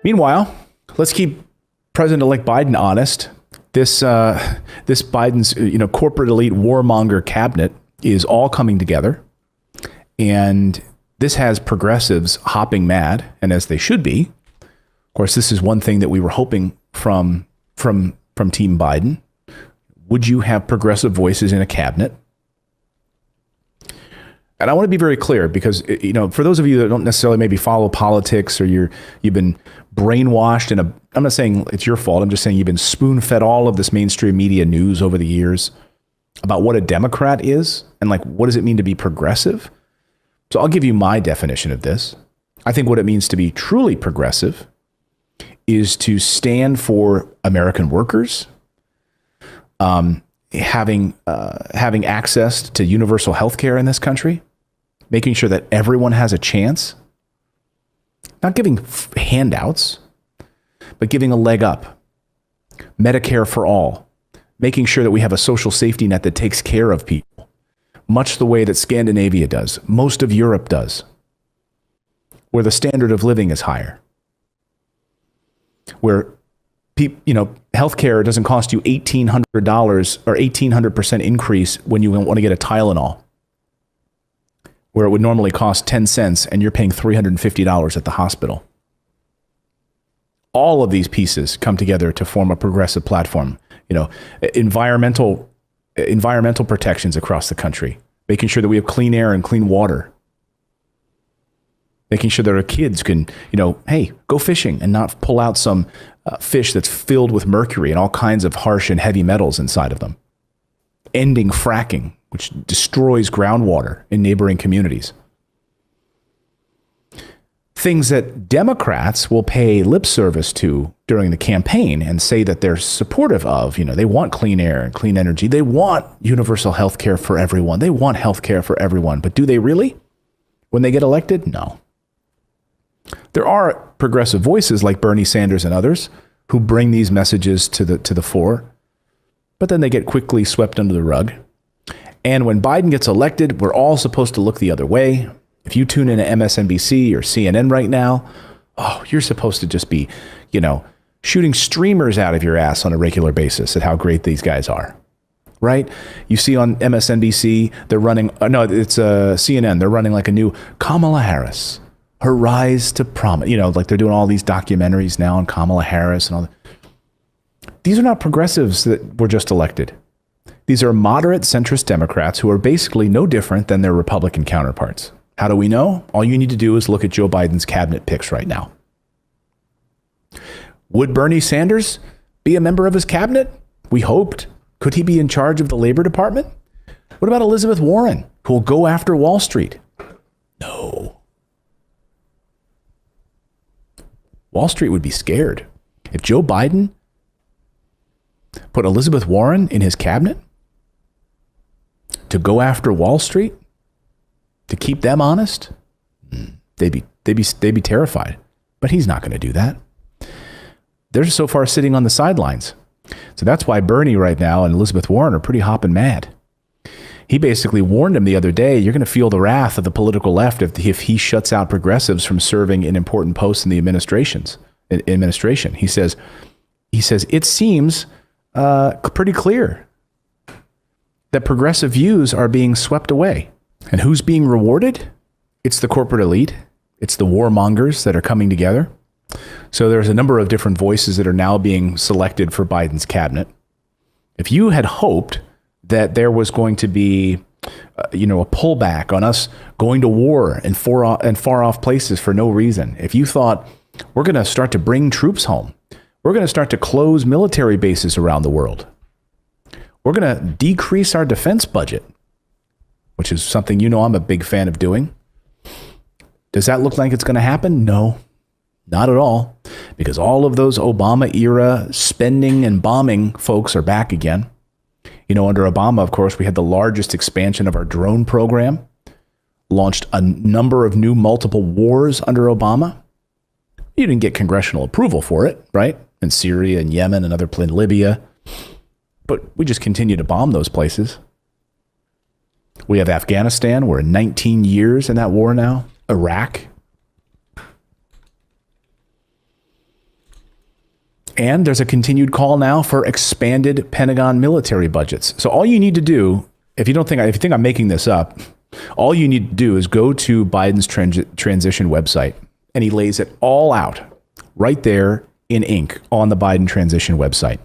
Meanwhile, let's keep President-elect Biden honest. This Biden's corporate elite warmonger cabinet is all coming together, and this has progressives hopping mad, and as they should be. Of course, this is one thing that we were hoping from Team Biden. Would you have progressive voices in a cabinet? And I want to be very clear because, for those of you that don't necessarily maybe follow politics or you've been brainwashed I'm not saying it's your fault. I'm just saying you've been spoon-fed all of this mainstream media news over the years about what a Democrat is and what does it mean to be progressive? So I'll give you my definition of this. I think what it means to be truly progressive is to stand for American workers, having access to universal health care in this country, making sure that everyone has a chance, not giving handouts, but giving a leg up, Medicare for all, making sure that we have a social safety net that takes care of people, much the way that Scandinavia does, most of Europe does, where the standard of living is higher, where healthcare doesn't cost you $1,800 or 1,800% increase when you want to get a Tylenol, where it would normally cost 10 cents and you're paying $350 at the hospital. All of these pieces come together to form a progressive platform. Environmental protections across the country, making sure that we have clean air and clean water, making sure that our kids can, hey, go fishing and not pull out some fish that's filled with mercury and all kinds of harsh and heavy metals inside of them, ending fracking, which destroys groundwater in neighboring communities. Things that Democrats will pay lip service to during the campaign and say that they're supportive of. They want clean air and clean energy. They want universal health care for everyone. They want health care for everyone. But do they really? When they get elected? No. There are progressive voices like Bernie Sanders and others who bring these messages to the fore, but then they get quickly swept under the rug. And when Biden gets elected, we're all supposed to look the other way. If you tune into MSNBC or CNN right now, you're supposed to just be, shooting streamers out of your ass on a regular basis at how great these guys are, right? You see on MSNBC, they're running, it's CNN, they're running a new Kamala Harris, her rise to prominence, they're doing all these documentaries now on Kamala Harris and all that. These are not progressives that were just elected. These are moderate centrist Democrats who are basically no different than their Republican counterparts. How do we know? All you need to do is look at Joe Biden's cabinet picks right now. Would Bernie Sanders be a member of his cabinet? We hoped. Could he be in charge of the Labor Department? What about Elizabeth Warren, who will go after Wall Street? No. Wall Street would be scared. If Joe Biden put Elizabeth Warren in his cabinet to go after Wall Street, to keep them honest, they'd be terrified. But he's not going to do that. They're so far sitting on the sidelines. So that's why Bernie right now and Elizabeth Warren are pretty hopping mad. He basically warned him the other day, you're going to feel the wrath of the political left if he shuts out progressives from serving in important posts in the administration. He says it seems pretty clear that progressive views are being swept away. And who's being rewarded? It's the corporate elite. It's the warmongers that are coming together. So there's a number of different voices that are now being selected for Biden's cabinet. If you had hoped that there was going to be, a pullback on us going to war in far off places for no reason, if you thought we're going to start to bring troops home, we're going to start to close military bases around the world, we're going to decrease our defense budget, which is something I'm a big fan of doing. Does that look like it's going to happen? No, not at all, because all of those Obama era spending and bombing folks are back again. Under Obama, of course, we had the largest expansion of our drone program, launched a number of new multiple wars under Obama. You didn't get congressional approval for it, right? In Syria and Yemen and other places, Libya. But we just continue to bomb those places. We have Afghanistan. We're 19 years in that war now. Iraq. And there's a continued call now for expanded Pentagon military budgets. So all you need to do, if you think I'm making this up, all you need to do is go to Biden's transition website, and he lays it all out right there in ink on the Biden transition website.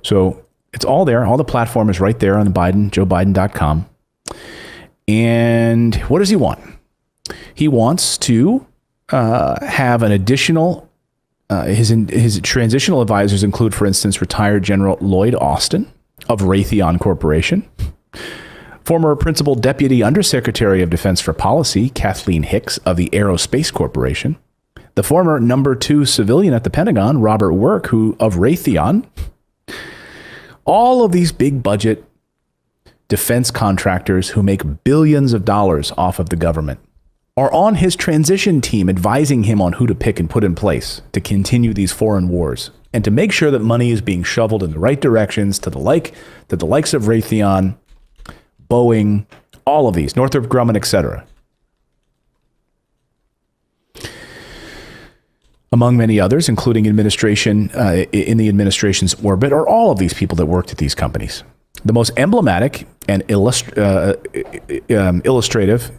So it's all there. All the platform is right there on the joebiden.com. And what does he want? He wants to have an additional, his transitional advisors include, for instance, retired General Lloyd Austin of Raytheon Corporation, former Principal Deputy Undersecretary of Defense for Policy, Kathleen Hicks of the Aerospace Corporation, the former number 2 civilian at the Pentagon, Robert Work, of Raytheon. All of these big budget defense contractors who make billions of dollars off of the government are on his transition team, advising him on who to pick and put in place to continue these foreign wars and to make sure that money is being shoveled in the right directions to the likes of Raytheon, Boeing, all of these, Northrop Grumman, etc. Among many others, including in the administration's orbit, are all of these people that worked at these companies. The most emblematic and illustrative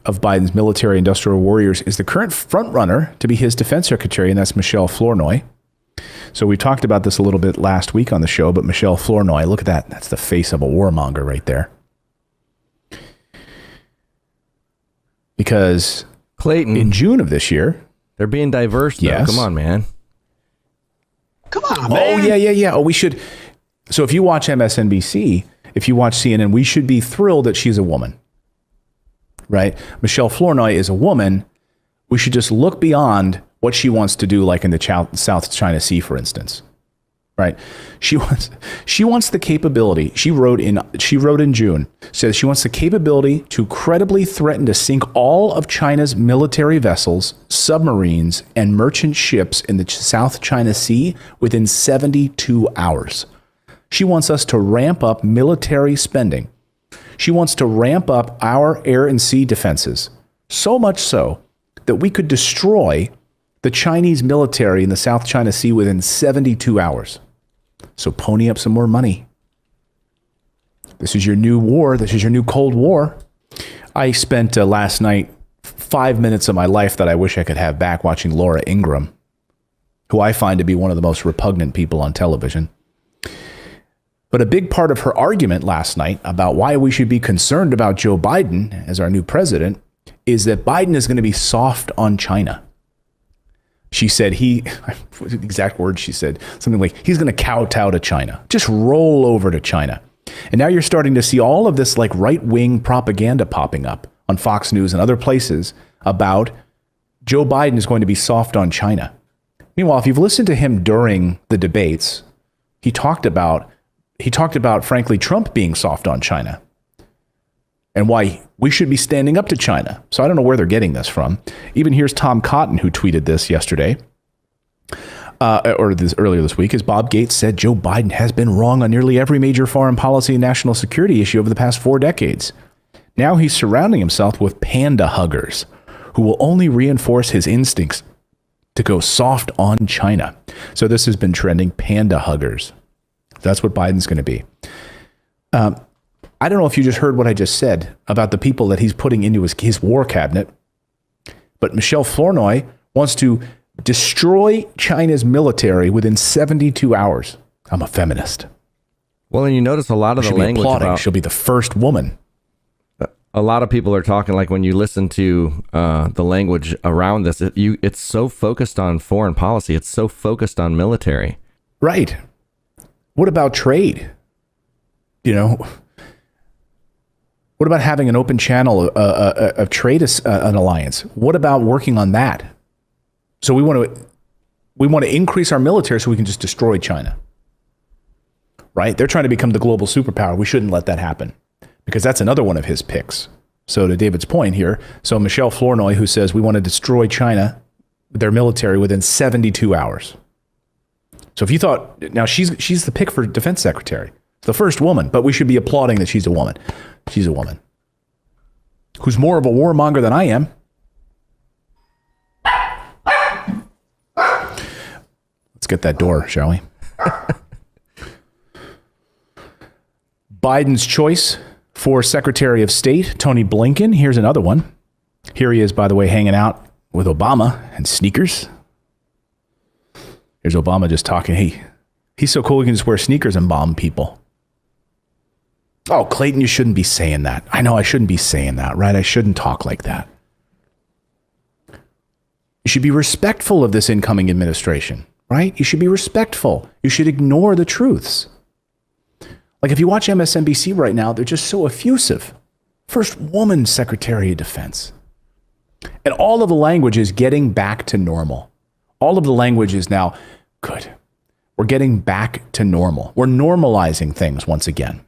of Biden's military industrial warriors is the current frontrunner to be his defense secretary, and that's Michelle Flournoy. So we talked about this a little bit last week on the show, but Michelle Flournoy, look at that. That's the face of a warmonger right there. Because Clayton, in June of this year, they're being diverse, though. Yes. Come on, man. Oh, yeah. Oh, we should. So if you watch MSNBC, if you watch CNN, we should be thrilled that she's a woman, right? Michelle Flournoy is a woman. We should just look beyond what she wants to do, like in the South China Sea, for instance, right? She wants the capability. She wrote in June, says she wants the capability to credibly threaten to sink all of China's military vessels, submarines, and merchant ships in the South China Sea within 72 hours. She wants us to ramp up military spending. She wants to ramp up our air and sea defenses, so much so that we could destroy the Chinese military in the South China Sea within 72 hours. So pony up some more money. This is your new war. This is your new Cold War. I spent last night 5 minutes of my life that I wish I could have back watching Laura Ingraham, who I find to be one of the most repugnant people on television. But a big part of her argument last night about why we should be concerned about Joe Biden as our new president is that Biden is going to be soft on China. She said what the exact words she said, something like, he's going to kowtow to China, just roll over to China. And now you're starting to see all of this like right-wing propaganda popping up on Fox News and other places about Joe Biden is going to be soft on China. Meanwhile, if you've listened to him during the debates, he talked about, frankly, Trump being soft on China and why we should be standing up to China. So I don't know where they're getting this from. Even here's Tom Cotton, who tweeted this yesterday, earlier this week, as Bob Gates said, Joe Biden has been wrong on nearly every major foreign policy and national security issue over the past 4 decades. Now he's surrounding himself with panda huggers who will only reinforce his instincts to go soft on China. So this has been trending, panda huggers. That's what Biden's going to be. I don't know if you just heard what I just said about the people that he's putting into his war cabinet, but Michelle Flournoy wants to destroy China's military within 72 hours. I'm a feminist. Well, and you notice a lot of the language about... She'll be the first woman. A lot of people are talking, like when you listen to the language around this, it's so focused on foreign policy. It's so focused on military. Right. What about trade? What about having an open channel of trade, an alliance? What about working on that? So we want to increase our military so we can just destroy China, right? They're trying to become the global superpower. We shouldn't let that happen because that's another one of his picks. So to David's point here, so Michelle Flournoy, who says we want to destroy China, their military within 72 hours. So if you thought, now she's the pick for defense secretary, the first woman, but we should be applauding that she's a woman. She's a woman who's more of a warmonger than I am. Let's get that door, shall we? Biden's choice for Secretary of State, Tony Blinken. Here's another one. Here he is, by the way, hanging out with Obama and sneakers. Here's Obama just talking. Hey, he's so cool he can just wear sneakers and bomb people. Oh, Clayton, you shouldn't be saying that. I know I shouldn't be saying that, right? I shouldn't talk like that. You should be respectful of this incoming administration, right? You should be respectful. You should ignore the truths. Like if you watch MSNBC right now, they're just so effusive. First woman Secretary of Defense. And all of the language is getting back to normal. All of the language is now good. We're getting back to normal. We're normalizing things once again.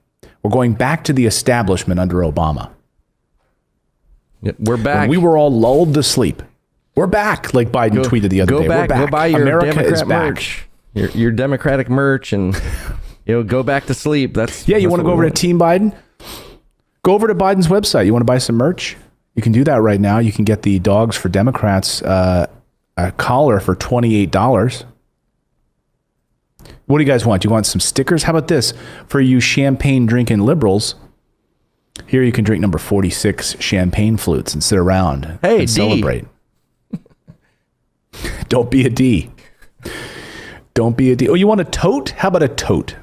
We're going back to the establishment under Obama. Yeah, we're back. When we were all lulled to sleep. We're back, like Biden tweeted the other day. We're back. Go buy your America Democrat is back. merch. Your Democratic merch, and go back to sleep. You want to go over to Team Biden? Go over to Biden's website. You want to buy some merch? You can do that right now. You can get the Dogs for Democrats a collar for $28. What do you guys want? Do you want some stickers? How about this? For you champagne drinking liberals, here you can drink number 46 champagne flutes and sit around and celebrate. Don't be a D. Don't be a D. Oh, you want a tote? How about a tote?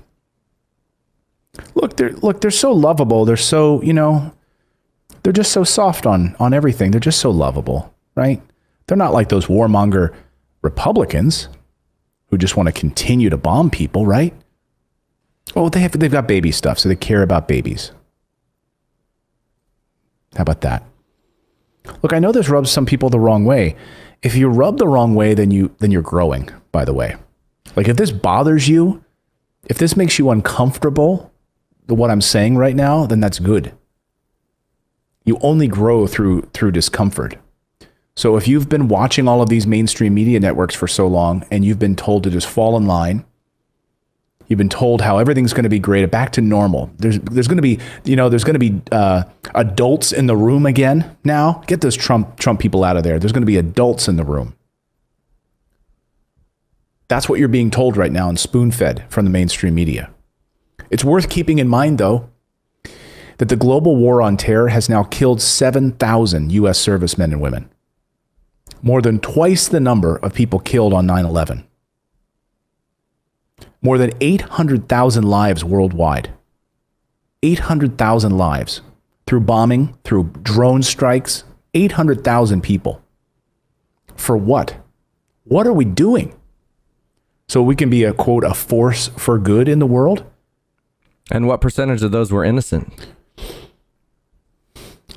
Look, they're so lovable. They're so, they're just so soft on everything. They're just so lovable, right? They're not like those warmonger Republicans who just want to continue to bomb people, right? Oh, they've got baby stuff, so they care about babies. How about that? Look, I know this rubs some people the wrong way. If you rub the wrong way, then you're growing, by the way. Like if this bothers you, if this makes you uncomfortable, what I'm saying right now, then that's good. You only grow through discomfort. So if you've been watching all of these mainstream media networks for so long and you've been told to just fall in line, you've been told how everything's going to be great, back to normal. There's going to be, there's going to be adults in the room again now. Get those Trump people out of there. There's going to be adults in the room. That's what you're being told right now and spoon-fed from the mainstream media. It's worth keeping in mind, though, that the global war on terror has now killed 7,000 U.S. servicemen and women. More than twice the number of people killed on 9/11. More than 800,000 lives worldwide. 800,000 lives. Through bombing, through drone strikes, 800,000 people. For what? What are we doing? So we can be a, quote, a force for good in the world? And what percentage of those were innocent?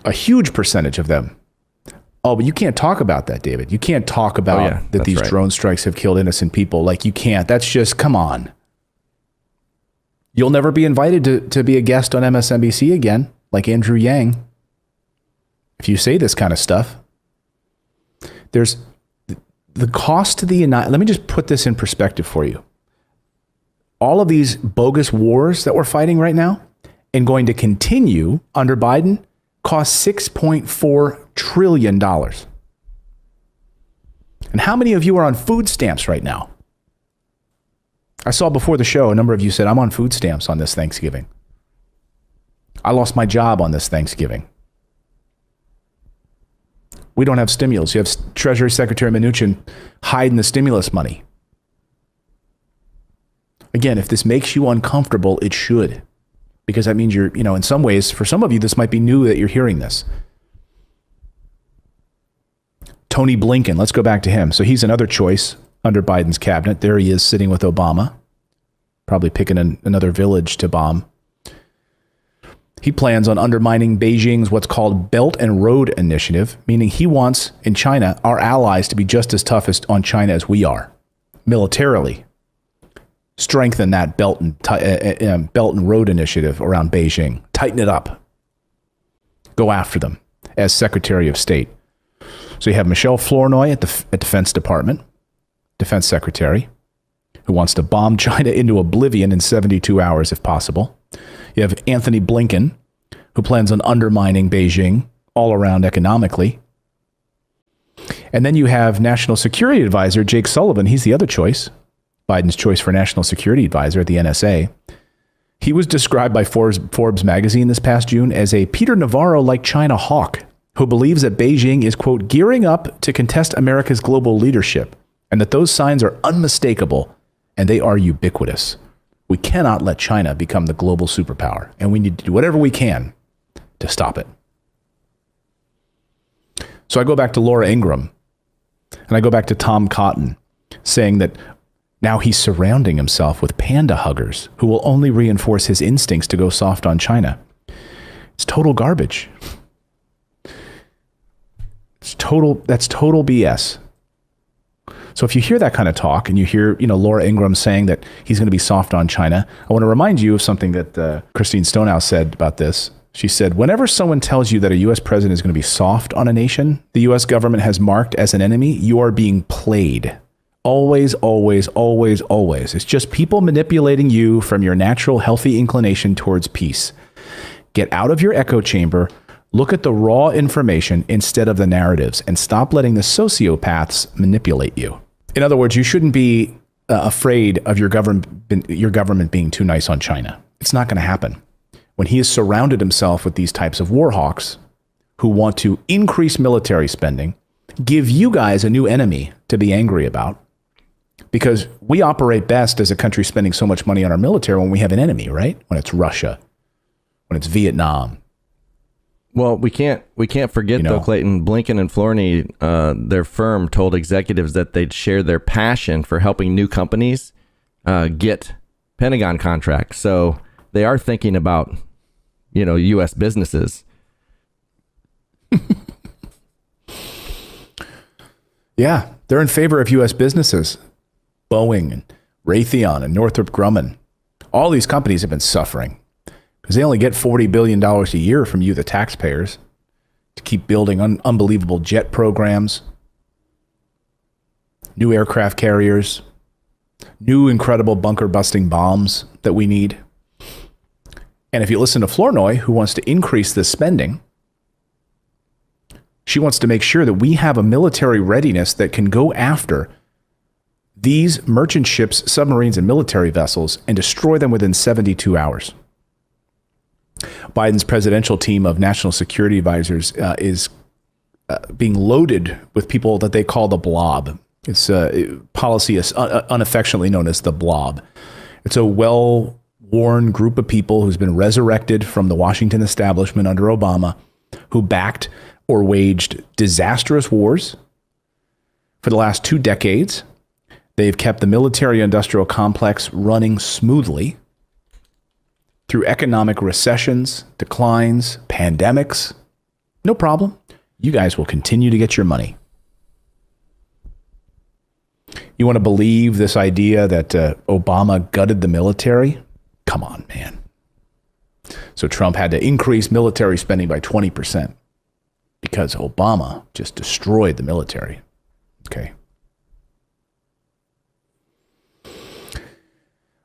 A huge percentage of them. Oh, but you can't talk about that, David. You can't talk about that these drone strikes have killed innocent people. Like, you can't. That's just, come on. You'll never be invited to be a guest on MSNBC again, like Andrew Yang, if you say this kind of stuff. There's the cost to the United... Let me just put this in perspective for you. All of these bogus wars that we're fighting right now and going to continue under Biden cost $6.4 trillion. And how many of you are on food stamps right now? I saw before the show, a number of you said, I'm on food stamps on this Thanksgiving. I lost my job on this Thanksgiving. We don't have stimulus. You have Treasury Secretary Mnuchin hiding the stimulus money. Again, if this makes you uncomfortable, it should. Because that means you're, in some ways, for some of you, this might be new that you're hearing this. Tony Blinken, let's go back to him. So he's another choice under Biden's cabinet. There he is sitting with Obama, probably picking another village to bomb. He plans on undermining Beijing's what's called Belt and Road Initiative, meaning he wants, in China, our allies to be just as tough on China as we are, militarily. Strengthen that Belt and Road Initiative around Beijing. Tighten it up. Go after them as Secretary of State. So you have Michelle Flournoy at the Defense Department, Defense Secretary, who wants to bomb China into oblivion in 72 hours if possible. You have Anthony Blinken, who plans on undermining Beijing all around economically. And then you have National Security Advisor Jake Sullivan. He's the other choice, Biden's choice for national security advisor at the NSA. He was described by Forbes magazine this past June as a Peter Navarro-like China hawk who believes that Beijing is, quote, gearing up to contest America's global leadership, and that those signs are unmistakable and they are ubiquitous. We cannot let China become the global superpower, and we need to do whatever we can to stop it. So I go back to Laura Ingraham, and I go back to Tom Cotton, saying that now he's surrounding himself with panda huggers who will only reinforce his instincts to go soft on China. It's total garbage. That's total BS. So if you hear that kind of talk and you hear, Laura Ingraham saying that he's going to be soft on China, I want to remind you of something that Christine Stonehouse said about this. She said, whenever someone tells you that a U.S. president is going to be soft on a nation the U.S. government has marked as an enemy, you are being played. Always, always, always, always. It's just people manipulating you from your natural, healthy inclination towards peace. Get out of your echo chamber. Look at the raw information instead of the narratives, and stop letting the sociopaths manipulate you. In other words, you shouldn't be afraid of your government being too nice on China. It's not going to happen. When he has surrounded himself with these types of war hawks who want to increase military spending, give you guys a new enemy to be angry about, because we operate best as a country spending so much money on our military when we have an enemy, right? When it's Russia, when it's Vietnam. Well, we can't forget, though, Clayton, Blinken and Flournoy, their firm told executives that they'd share their passion for helping new companies get Pentagon contracts. So they are thinking about, U.S. businesses. Yeah, they're in favor of U.S. businesses. Boeing and Raytheon and Northrop Grumman. All these companies have been suffering because they only get $40 billion a year from you, the taxpayers, to keep building unbelievable jet programs, new aircraft carriers, new incredible bunker-busting bombs that we need. And if you listen to Flournoy, who wants to increase this spending, she wants to make sure that we have a military readiness that can go after these merchant ships, submarines, and military vessels and destroy them within 72 hours. Biden's presidential team of national security advisors is being loaded with people that they call the blob. It's a policy is unaffectionately known as the blob. It's a well-worn group of people who's been resurrected from the Washington establishment under Obama, who backed or waged disastrous wars for the last 2 decades. They've kept the military-industrial complex running smoothly through economic recessions, declines, pandemics. No problem. You guys will continue to get your money. You want to believe this idea that Obama gutted the military? Come on, man. So Trump had to increase military spending by 20% because Obama just destroyed the military. Okay.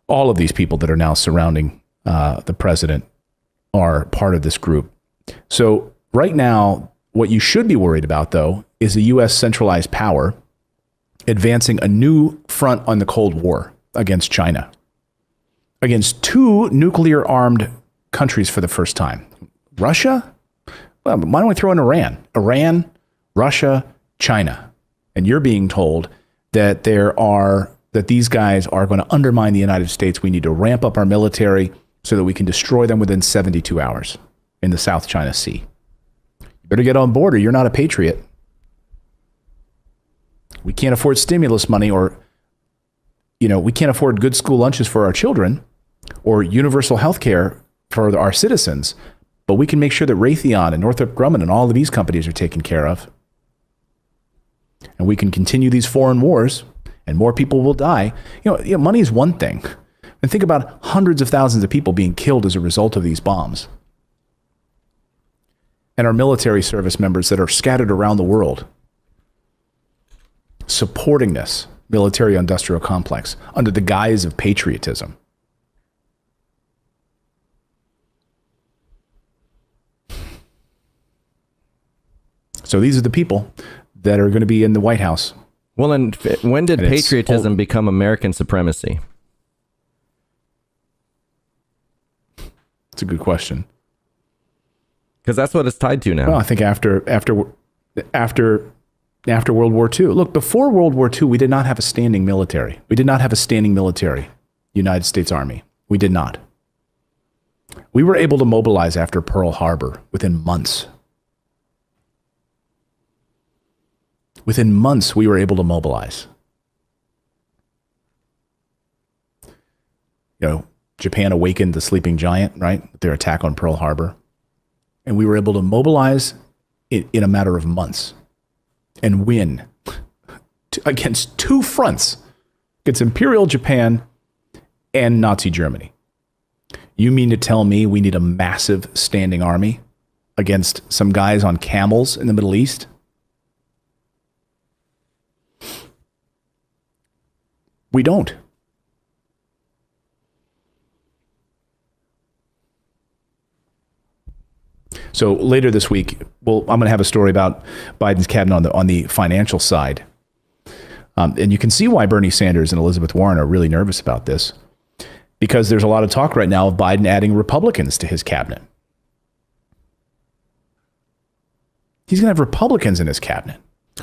All of these people that are now surrounding the president are part of this group. So right now, what you should be worried about, though, is the U.S. centralized power advancing a new front on the Cold War against China, against 2 nuclear-armed countries for the first time. Russia? Well, why don't we throw in Iran? Iran, Russia, China. And you're being told that these guys are going to undermine the United States. We need to ramp up our military so that we can destroy them within 72 hours in the South China Sea. You better get on board or you're not a patriot. We can't afford stimulus money we can't afford good school lunches for our children or universal health care for our citizens, but we can make sure that Raytheon and Northrop Grumman and all of these companies are taken care of. And we can continue these foreign wars and more people will die. Money is one thing. And think about hundreds of thousands of people being killed as a result of these bombs. And our military service members that are scattered around the world supporting this military-industrial complex under the guise of patriotism. So these are the people that are going to be in the White House Well, and when did patriotism become American supremacy? It's a good question. Because that's what it's tied to now. Well, I think after World War II. Look, before World War II, we did not have a standing military. We did not have a standing military, United States Army. We did not. We were able to mobilize after Pearl Harbor within months. Within months, we were able to mobilize. Japan awakened the sleeping giant, right? With their attack on Pearl Harbor. And we were able to mobilize in a matter of months and win against two fronts, against Imperial Japan and Nazi Germany. You mean to tell me we need a massive standing army against some guys on camels in the Middle East? We don't. So later this week, I'm going to have a story about Biden's cabinet on the financial side. And you can see why Bernie Sanders and Elizabeth Warren are really nervous about this, because there's a lot of talk right now of Biden adding Republicans to his cabinet. He's going to have Republicans in his cabinet.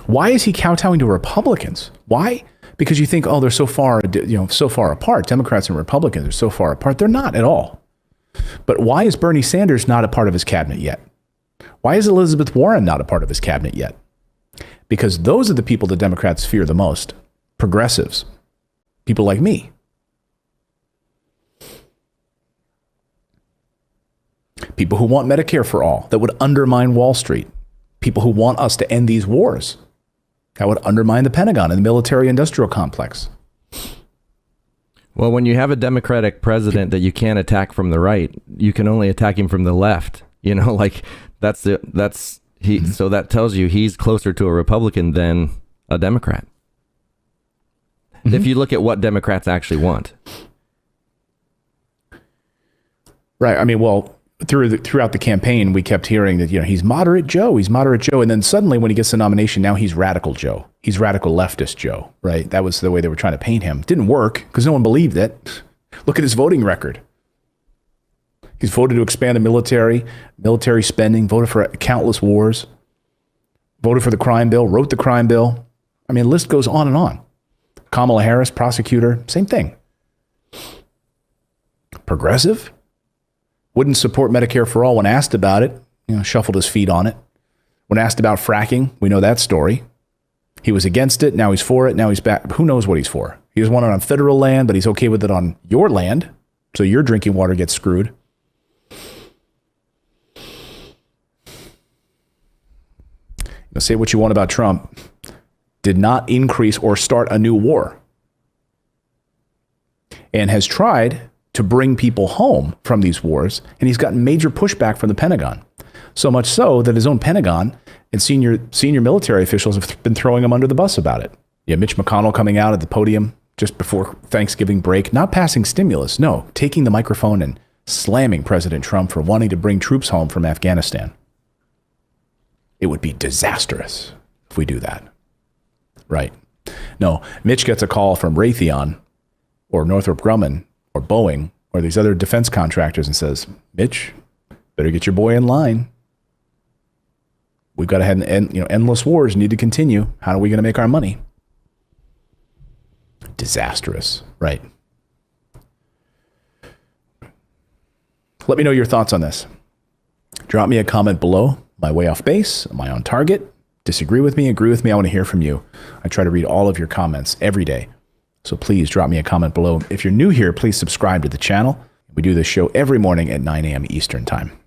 Why is he kowtowing to Republicans? Why? Because you think, they're so far apart. Democrats and Republicans are so far apart. They're not at all. But why is Bernie Sanders not a part of his cabinet yet? Why is Elizabeth Warren not a part of his cabinet yet? Because those are the people the Democrats fear the most. Progressives. People like me. People who want Medicare for all, that would undermine Wall Street. People who want us to end these wars. That would undermine the Pentagon and the military-industrial complex. Well, when you have a Democratic president that you can't attack from the right, you can only attack him from the left. So that tells you he's closer to a Republican than a Democrat. Mm-hmm. If you look at what Democrats actually want. Right. I mean, throughout the campaign, we kept hearing that, he's moderate Joe. And then suddenly when he gets the nomination, now he's radical Joe. He's radical leftist Joe, right? That was the way they were trying to paint him. Didn't work because no one believed it. Look at his voting record. He's voted to expand the military spending, voted for countless wars, voted for the crime bill, wrote the crime bill. I mean, the list goes on and on. Kamala Harris, prosecutor, same thing. Progressive? Wouldn't support Medicare for all when asked about it. Shuffled his feet on it. When asked about fracking, we know that story. He was against it. Now he's for it. Now he's back. Who knows what he's for? He doesn't want it on federal land, but he's okay with it on your land. So your drinking water gets screwed. Say what you want about Trump. Did not increase or start a new war. And has tried to bring people home from these wars, and he's gotten major pushback from the Pentagon. So much so that his own Pentagon and senior military officials have been throwing him under the bus about it. Mitch McConnell coming out at the podium just before Thanksgiving break, not passing stimulus, no, taking the microphone and slamming President Trump for wanting to bring troops home from Afghanistan. It would be disastrous if we do that. Right. No, Mitch gets a call from Raytheon or Northrop Grumman or Boeing or these other defense contractors and says, Mitch, better get your boy in line. We've got to have endless wars need to continue. How are we going to make our money? Disastrous, right? Let me know your thoughts on this. Drop me a comment below. Am I way off base? Am I on target? Disagree with me? Agree with me? I want to hear from you. I try to read all of your comments every day. So please drop me a comment below. If you're new here, please subscribe to the channel. We do this show every morning at 9 a.m. Eastern Time.